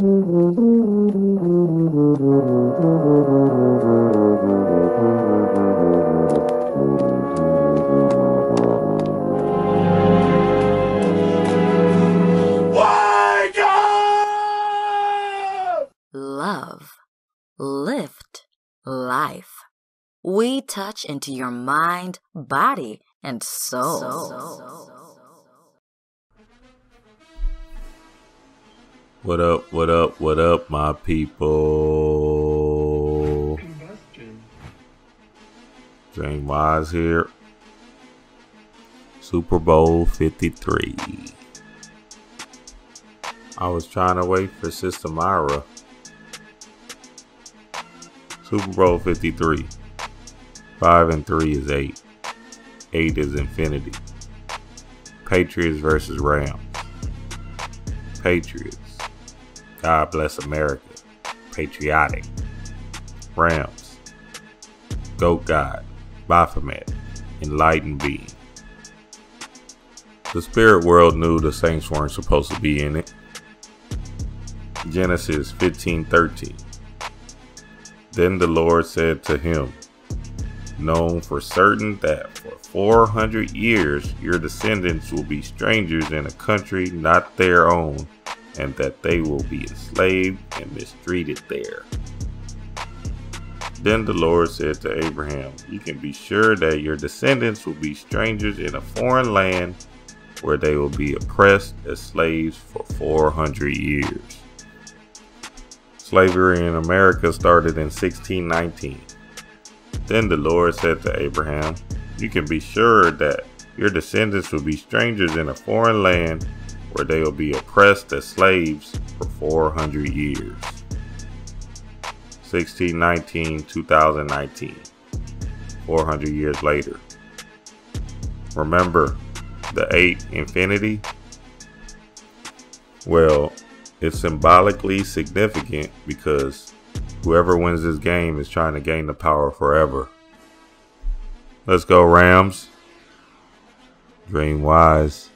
Love, lift, life. We touch into your mind, body, and soul. What up, what up, what up, my people? James Wise here. Super Bowl 53. I was trying to wait for Sister Myra. Super Bowl 53. 5 and 3 is 8. 8 is infinity. Patriots versus Rams. Patriots. God bless America. Patriotic. Rams. Goat God. Baphomet. Enlightened being. The spirit world knew the Saints weren't supposed to be in it. Genesis 15:13. Then the Lord said to him, known for certain that for 400 years your descendants will be strangers in a country not their own, and that they will be enslaved and mistreated there. Then the Lord said to Abraham, you can be sure that your descendants will be strangers in a foreign land where they will be oppressed as slaves for 400 years. Slavery in America started in 1619. Then the Lord said to Abraham, you can be sure that your descendants will be strangers in a foreign land where they will be oppressed as slaves for 400 years. 1619, 2019. 400 years later. Remember the 8 infinity? Well, it's symbolically significant because whoever wins this game is trying to gain the power forever. Let's go, Rams. Dream wise.